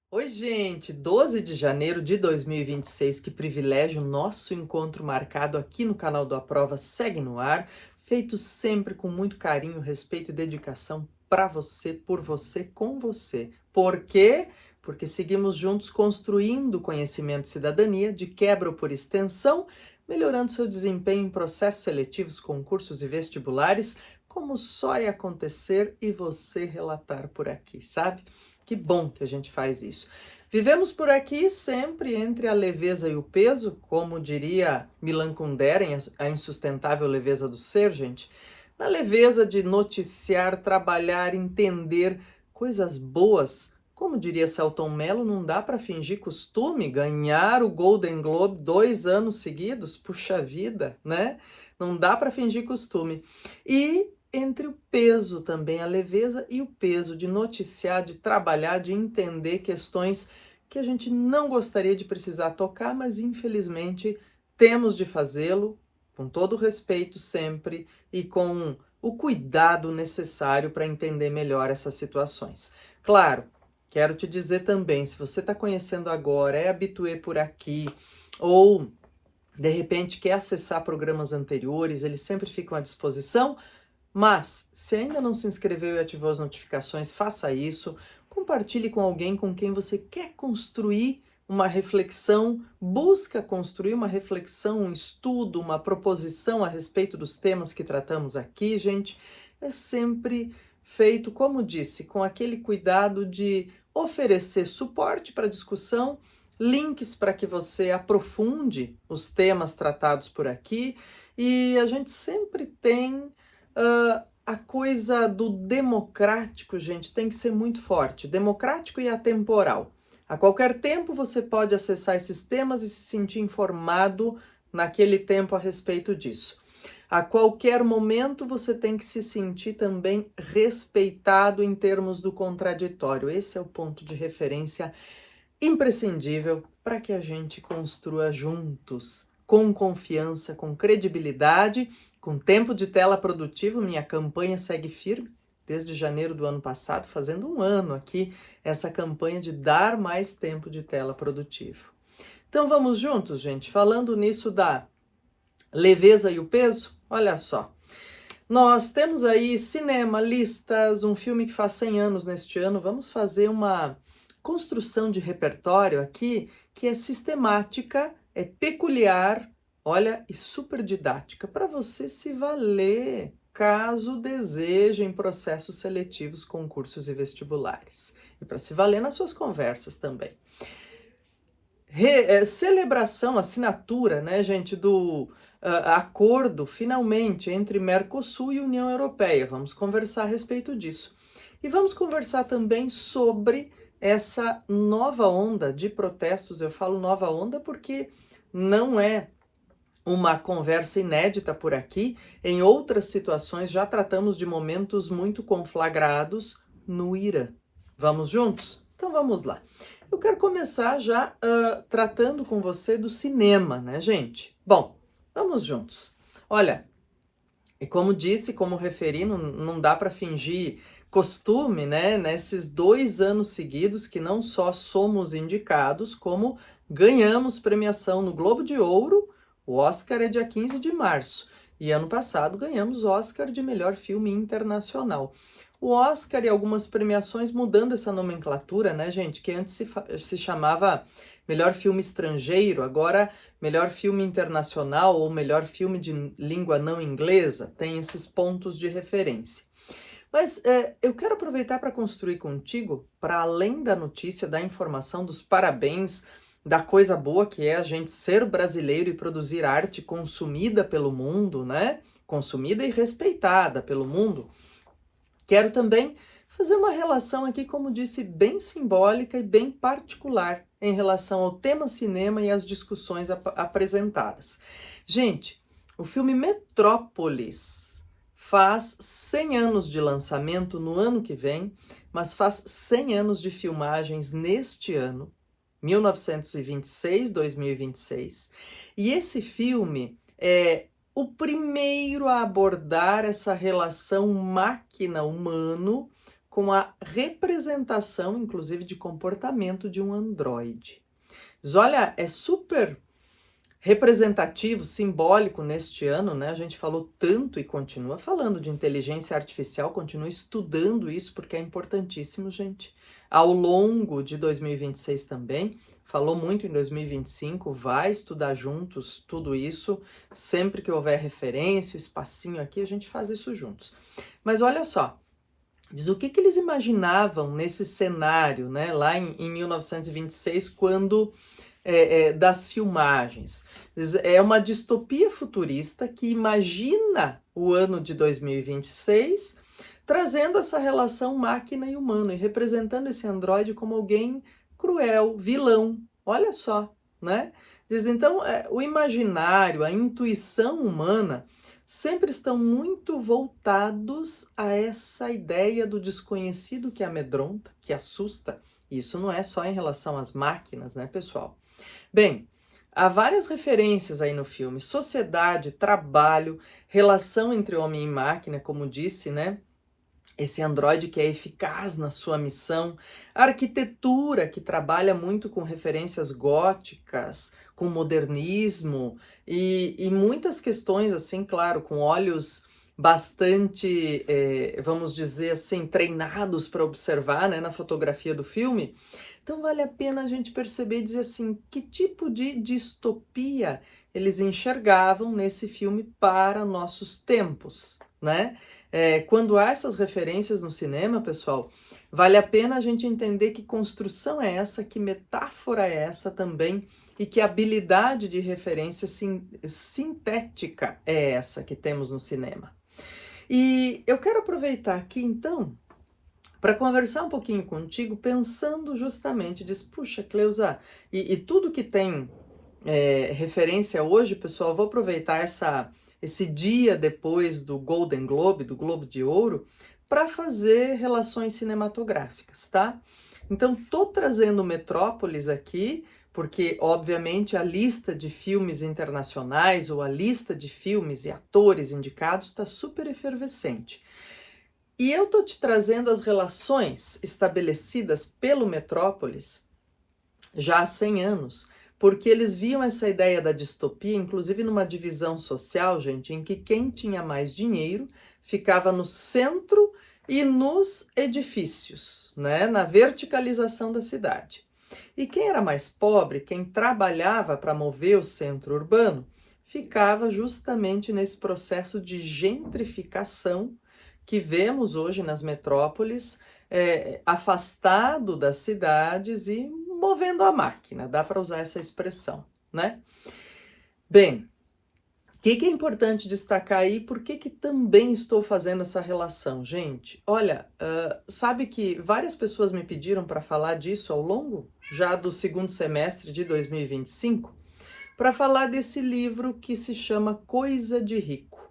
Oi, gente! 12 de janeiro de 2026, que privilégio nosso encontro marcado aqui no canal do Aprova segue no ar, feito sempre com muito carinho, respeito e dedicação para você, por você, com você. Por quê? Porque seguimos juntos construindo conhecimento e cidadania, de quebra ou por extensão, melhorando seu desempenho em processos seletivos, concursos e vestibulares, como só é acontecer e você relatar por aqui, sabe? Que bom que a gente faz isso. Vivemos por aqui sempre entre a leveza e o peso, como diria Milan Kundera em A Insustentável Leveza do Ser, gente. Na leveza de noticiar, trabalhar, entender coisas boas. Como diria Selton Mello, não dá para fingir costume ganhar o Golden Globe 2 anos seguidos, puxa vida, né? Não dá para fingir costume. E entre o peso também, a leveza e o peso de noticiar, de trabalhar, de entender questões que a gente não gostaria de precisar tocar, mas infelizmente temos de fazê-lo com todo o respeito sempre e com o cuidado necessário para entender melhor essas situações. Claro, quero te dizer também, se você está conhecendo agora, é habituê por aqui, ou de repente quer acessar programas anteriores, eles sempre ficam à disposição. Mas, se ainda não se inscreveu e ativou as notificações, faça isso. Compartilhe com alguém com quem você quer construir uma reflexão, busca construir uma reflexão, um estudo, uma proposição a respeito dos temas que tratamos aqui, gente. É sempre feito, como disse, com aquele cuidado de oferecer suporte para a discussão, links para que você aprofunde os temas tratados por aqui. E a gente sempre tem a coisa do democrático, gente, tem que ser muito forte. Democrático e atemporal. A qualquer tempo você pode acessar esses temas e se sentir informado naquele tempo a respeito disso. A qualquer momento você tem que se sentir também respeitado em termos do contraditório. Esse é o ponto de referência imprescindível para que a gente construa juntos, com confiança, com credibilidade, com tempo de tela produtivo. Minha campanha segue firme desde janeiro do ano passado, fazendo um ano aqui, essa campanha de dar mais tempo de tela produtivo. Então vamos juntos, gente, falando nisso da leveza e o peso, olha só. Nós temos aí cinema, listas, um filme que faz 100 anos neste ano. Vamos fazer uma construção de repertório aqui que é sistemática, é peculiar, olha, e super didática para você se valer caso desejem processos seletivos, concursos e vestibulares. E para se valer nas suas conversas também. Celebração, assinatura, né, gente, do acordo, finalmente, entre Mercosul e União Europeia. Vamos conversar a respeito disso. E vamos conversar também sobre essa nova onda de protestos. Eu falo nova onda porque não é uma conversa inédita por aqui. Em outras situações já tratamos de momentos muito conflagrados no Irã. Vamos juntos? Então vamos lá. Eu quero começar já tratando com você do cinema, né, gente? Bom, vamos juntos. Olha, e como disse, como referi, não dá para fingir costume, né? Nesses 2 anos seguidos que não só somos indicados, como ganhamos premiação no Globo de Ouro. O Oscar é dia 15 de março. E ano passado ganhamos Oscar de melhor filme internacional. O Oscar e algumas premiações mudando essa nomenclatura, né, gente? Que antes se chamava melhor filme estrangeiro, agora melhor filme internacional ou melhor filme de língua não inglesa, tem esses pontos de referência. Mas eu quero aproveitar para construir contigo, para além da notícia, da informação, dos parabéns, da coisa boa que é a gente ser brasileiro e produzir arte consumida pelo mundo, né? Consumida e respeitada pelo mundo. Quero também fazer uma relação aqui, como disse, bem simbólica e bem particular em relação ao tema cinema e às discussões apresentadas. Gente, o filme Metrópolis faz 100 anos de lançamento no ano que vem, mas faz 100 anos de filmagens neste ano, 1926, 2026. E esse filme é o primeiro a abordar essa relação máquina-humano com a representação, inclusive, de comportamento de um androide. Diz, olha, é super representativo, simbólico neste ano, né? A gente falou tanto e continua falando de inteligência artificial, continua estudando isso porque é importantíssimo, gente. Ao longo de 2026 também, falou muito em 2025, vai estudar juntos tudo isso, sempre que houver referência, o espacinho aqui, a gente faz isso juntos. Mas olha só, diz o que eles imaginavam nesse cenário, né? Lá em 1926, quando das filmagens. É uma distopia futurista que imagina o ano de 2026 trazendo essa relação máquina e humano e representando esse androide como alguém cruel, vilão. Olha só, né? Diz então, o imaginário, a intuição humana sempre estão muito voltados a essa ideia do desconhecido que amedronta, que assusta. Isso não é só em relação às máquinas, né, pessoal? Bem, há várias referências aí no filme: sociedade, trabalho, relação entre homem e máquina, como disse, né? Esse androide que é eficaz na sua missão, a arquitetura que trabalha muito com referências góticas, com modernismo e muitas questões assim, claro, com olhos bastante, vamos dizer assim, treinados para observar, né, na fotografia do filme. Então vale a pena a gente perceber e dizer assim, que tipo de distopia eles enxergavam nesse filme para nossos tempos, né? Quando há essas referências no cinema, pessoal, vale a pena a gente entender que construção é essa, que metáfora é essa também, e que habilidade de referência sintética é essa que temos no cinema. E eu quero aproveitar aqui, então, para conversar um pouquinho contigo, pensando justamente, diz, puxa, Cleusa, e tudo que tem referência hoje, pessoal, vou aproveitar esse dia depois do Golden Globe, do Globo de Ouro, para fazer relações cinematográficas, tá? Então, tô trazendo Metrópolis aqui, porque, obviamente, a lista de filmes internacionais ou a lista de filmes e atores indicados está super efervescente. E eu tô te trazendo as relações estabelecidas pelo Metrópolis já há 100 anos, porque eles viam essa ideia da distopia, inclusive numa divisão social, gente, em que quem tinha mais dinheiro ficava no centro e nos edifícios, né, na verticalização da cidade. E quem era mais pobre, quem trabalhava para mover o centro urbano, ficava justamente nesse processo de gentrificação que vemos hoje nas metrópoles, afastado das cidades e movendo a máquina, dá para usar essa expressão, né? Bem, o que é importante destacar aí? Por que também estou fazendo essa relação? Gente, olha, sabe que várias pessoas me pediram para falar disso ao longo já do segundo semestre de 2025, para falar desse livro que se chama Coisa de Rico,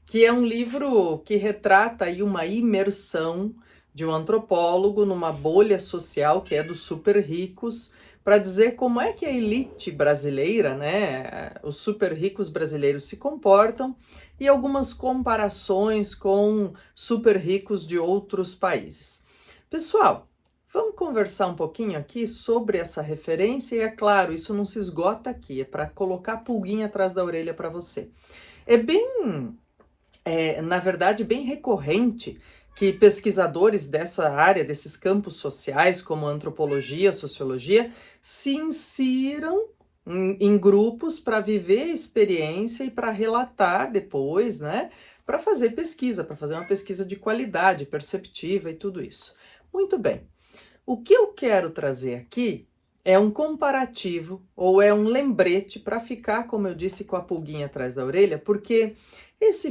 que é um livro que retrata aí uma imersão de um antropólogo numa bolha social que é dos super ricos, para dizer como é que a elite brasileira, né, os super ricos brasileiros se comportam e algumas comparações com super ricos de outros países. Pessoal, vamos conversar um pouquinho aqui sobre essa referência e é claro, isso não se esgota aqui, é para colocar a pulguinha atrás da orelha para você. Na verdade, bem recorrente que pesquisadores dessa área, desses campos sociais, como antropologia, sociologia, se insiram em grupos para viver a experiência e para relatar depois, né? Para fazer pesquisa, para fazer uma pesquisa de qualidade, perceptiva e tudo isso. Muito bem. O que eu quero trazer aqui é um comparativo ou é um lembrete para ficar, como eu disse, com a pulguinha atrás da orelha, porque esse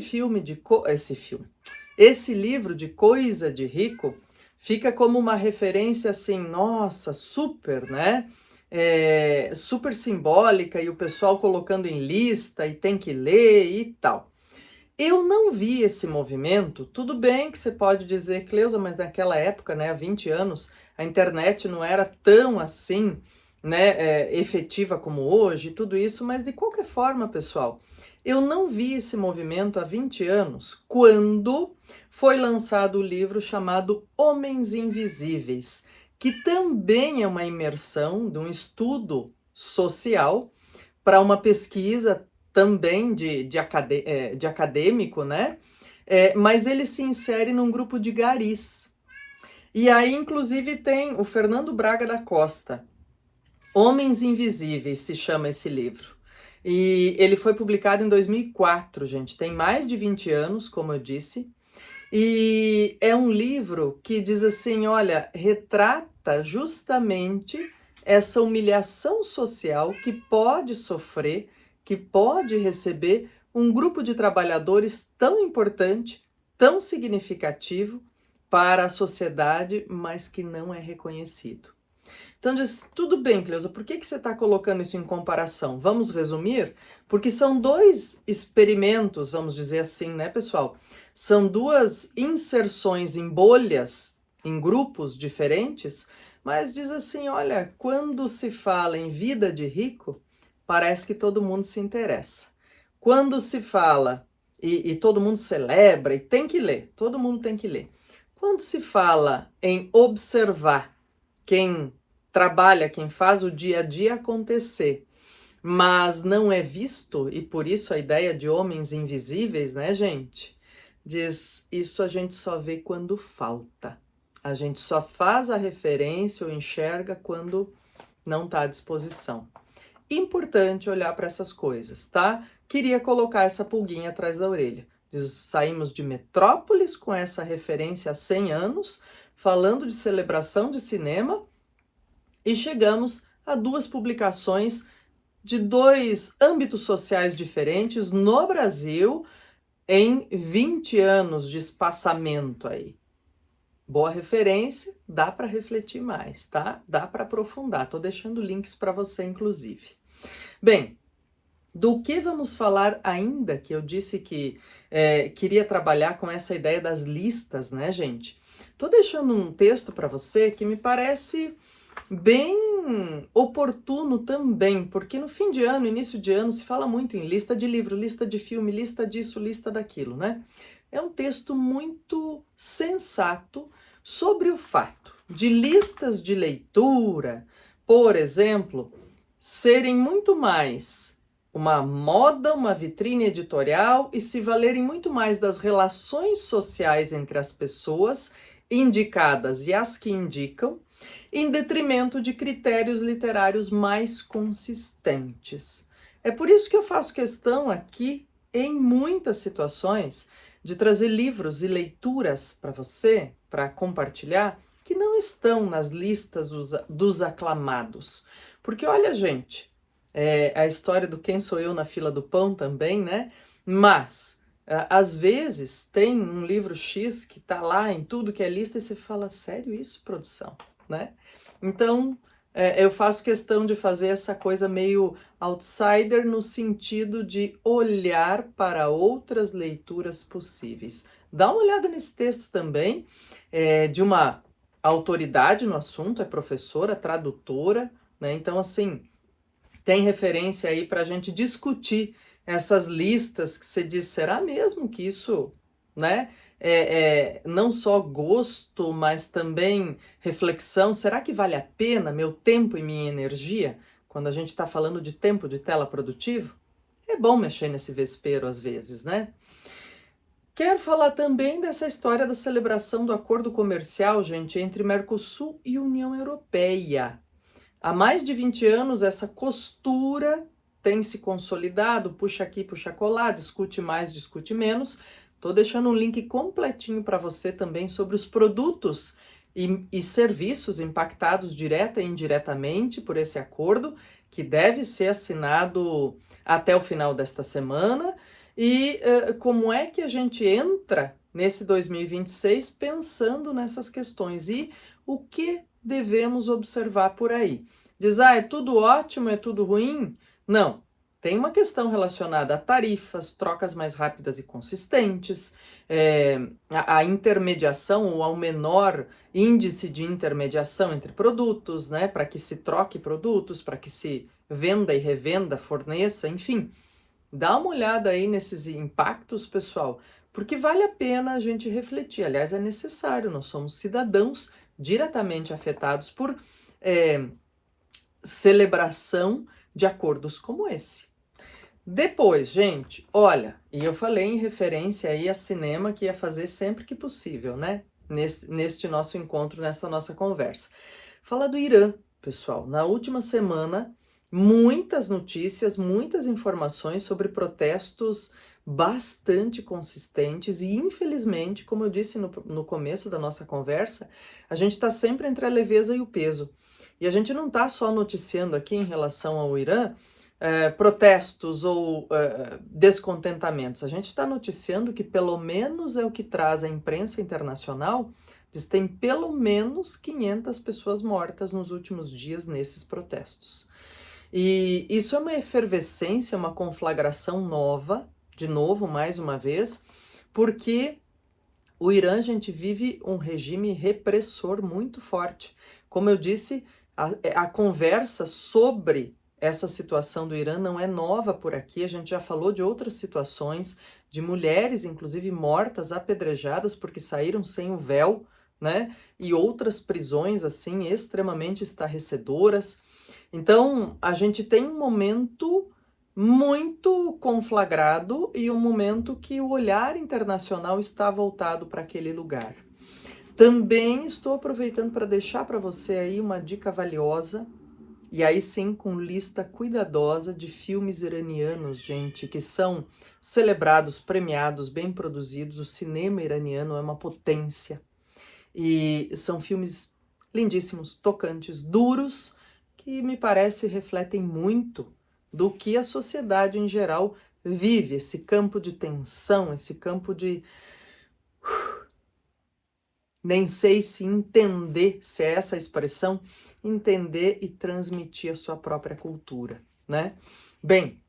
livro de Coisa de Rico fica como uma referência assim, nossa, super, né? Super simbólica e o pessoal colocando em lista e tem que ler e tal. Eu não vi esse movimento, tudo bem que você pode dizer, Cleusa, mas naquela época, né, há 20 anos, a internet não era tão assim, né, efetiva como hoje, tudo isso, mas de qualquer forma, pessoal, Eu não vi esse movimento há 20 anos, quando foi lançado o livro chamado Homens Invisíveis, que também é uma imersão de um estudo social para uma pesquisa também de acadêmico, né? Mas ele se insere num grupo de garis. E aí, inclusive, tem o Fernando Braga da Costa. Homens Invisíveis se chama esse livro. E ele foi publicado em 2004, gente. Tem mais de 20 anos, como eu disse. E é um livro que diz assim, olha, retrata justamente essa humilhação social que pode sofrer, que pode receber um grupo de trabalhadores tão importante, tão significativo para a sociedade, mas que não é reconhecido. Então diz, tudo bem, Cleusa, por que você está colocando isso em comparação? Vamos resumir? Porque são dois experimentos, vamos dizer assim, né, pessoal? São duas inserções em bolhas, em grupos diferentes, mas diz assim, olha, quando se fala em vida de rico, parece que todo mundo se interessa. Quando se fala, e todo mundo celebra, e tem que ler, todo mundo tem que ler. Quando se fala em observar quem trabalha, quem faz o dia a dia acontecer, mas não é visto, e por isso a ideia de homens invisíveis, né, gente? Diz, isso a gente só vê quando falta. A gente só faz a referência ou enxerga quando não está à disposição. Importante olhar para essas coisas, tá? Queria colocar essa pulguinha atrás da orelha. Diz, saímos de Metrópolis com essa referência há 100 anos, falando de celebração de cinema, e chegamos a duas publicações de dois âmbitos sociais diferentes no Brasil em 20 anos de espaçamento aí. Boa referência, dá para refletir mais, tá? Dá para aprofundar. Tô deixando links para você, inclusive. Bem, do que vamos falar ainda, que eu disse que queria trabalhar com essa ideia das listas, né, gente? Tô deixando um texto para você que me parece bem oportuno também, porque no fim de ano, início de ano, se fala muito em lista de livro, lista de filme, lista disso, lista daquilo, né? É um texto muito sensato sobre o fato de listas de leitura, por exemplo, serem muito mais uma moda, uma vitrine editorial e se valerem muito mais das relações sociais entre as pessoas indicadas e as que indicam, em detrimento de critérios literários mais consistentes. É por isso que eu faço questão aqui, em muitas situações, de trazer livros e leituras para você, para compartilhar, que não estão nas listas dos aclamados. Porque olha, gente, a história do quem sou eu na fila do pão também, né? Mas às vezes tem um livro X que tá lá em tudo que é lista e você fala, sério isso, produção? Né? Então, eu faço questão de fazer essa coisa meio outsider no sentido de olhar para outras leituras possíveis. Dá uma olhada nesse texto também, de uma autoridade no assunto, é professora, tradutora, né? Então, assim, tem referência aí para a gente discutir essas listas que você diz, será mesmo que isso, né? Não só gosto, mas também reflexão. Será que vale a pena meu tempo e minha energia quando a gente está falando de tempo de tela produtivo? É bom mexer nesse vespeiro às vezes, né? Quero falar também dessa história da celebração do acordo comercial, gente, entre Mercosul e União Europeia. Há mais de 20 anos, essa costura tem se consolidado, puxa aqui, puxa colar, discute mais, discute menos. Estou deixando um link completinho para você também sobre os produtos e serviços impactados direta e indiretamente por esse acordo, que deve ser assinado até o final desta semana. E como é que a gente entra nesse 2026 pensando nessas questões e o que devemos observar por aí. Diz, é tudo ótimo, é tudo ruim? Não. Tem uma questão relacionada a tarifas, trocas mais rápidas e consistentes, a intermediação ou ao menor índice de intermediação entre produtos, né, para que se troque produtos, para que se venda e revenda, forneça, enfim. Dá uma olhada aí nesses impactos, pessoal, porque vale a pena a gente refletir. Aliás, é necessário, nós somos cidadãos diretamente afetados por celebração de acordos como esse. Depois, gente, olha, e eu falei em referência aí a cinema que ia fazer sempre que possível, né? Neste nosso encontro, nessa nossa conversa. Fala do Irã, pessoal. Na última semana, muitas notícias, muitas informações sobre protestos bastante consistentes e, infelizmente, como eu disse no começo da nossa conversa, a gente está sempre entre a leveza e o peso. E a gente não está só noticiando aqui em relação ao Irã, protestos ou descontentamentos. A gente está noticiando que pelo menos é o que traz a imprensa internacional, diz tem pelo menos 500 pessoas mortas nos últimos dias nesses protestos. E isso é uma efervescência, uma conflagração nova, de novo, mais uma vez, porque o Irã, gente, vive um regime repressor muito forte. Como eu disse, a conversa sobre essa situação do Irã não é nova por aqui, a gente já falou de outras situações, de mulheres, inclusive, mortas, apedrejadas porque saíram sem o véu, né? E outras prisões, assim, extremamente estarrecedoras. Então, a gente tem um momento muito conflagrado e um momento que o olhar internacional está voltado para aquele lugar. Também estou aproveitando para deixar para você aí uma dica valiosa, e aí sim com lista cuidadosa de filmes iranianos, gente, que são celebrados, premiados, bem produzidos. O cinema iraniano é uma potência. E são filmes lindíssimos, tocantes, duros, que me parece refletem muito do que a sociedade em geral vive, esse campo de tensão, esse campo de... Nem sei se entender, se é essa a expressão, entender e transmitir a sua própria cultura, né? Bem,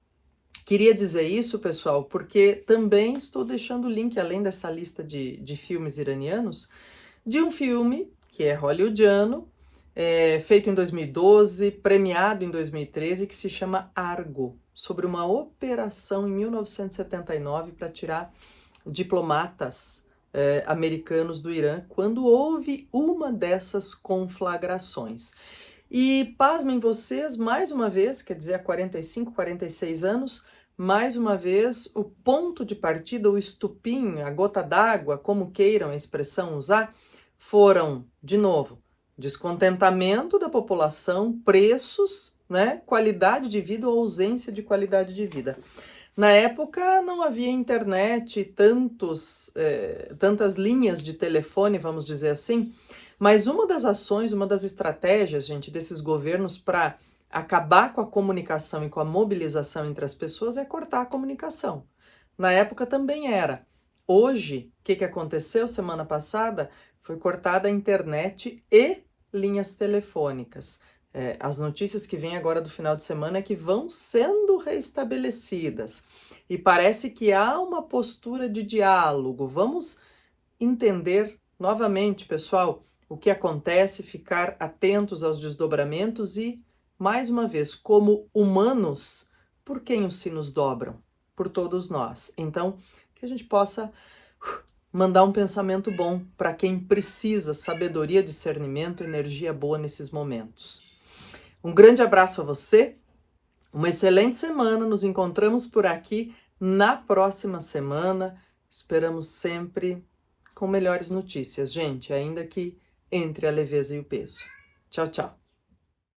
queria dizer isso, pessoal, porque também estou deixando o link, além dessa lista de filmes iranianos, de um filme que é hollywoodiano, feito em 2012, premiado em 2013, que se chama Argo, sobre uma operação em 1979 para tirar diplomatas americanos do Irã, quando houve uma dessas conflagrações. E pasmem vocês, mais uma vez, quer dizer, há 45, 46 anos, mais uma vez, o ponto de partida, o estupim, a gota d'água, como queiram a expressão usar, foram, de novo, descontentamento da população, preços, né, qualidade de vida ou ausência de qualidade de vida. Na época não havia internet, tantas linhas de telefone, vamos dizer assim, mas uma das ações, uma das estratégias, gente, desses governos para acabar com a comunicação e com a mobilização entre as pessoas é cortar a comunicação. Na época também era. Hoje, o que aconteceu semana passada? Foi cortada a internet e linhas telefônicas. As notícias que vêm agora do final de semana é que vão sendo restabelecidas. E parece que há uma postura de diálogo. Vamos entender novamente, pessoal, o que acontece, ficar atentos aos desdobramentos e, mais uma vez, como humanos, por quem os sinos dobram? Por todos nós. Então, que a gente possa mandar um pensamento bom para quem precisa, sabedoria, discernimento, energia boa nesses momentos. Um grande abraço a você, uma excelente semana, nos encontramos por aqui na próxima semana, esperamos sempre com melhores notícias, gente, ainda que entre a leveza e o peso. Tchau, tchau.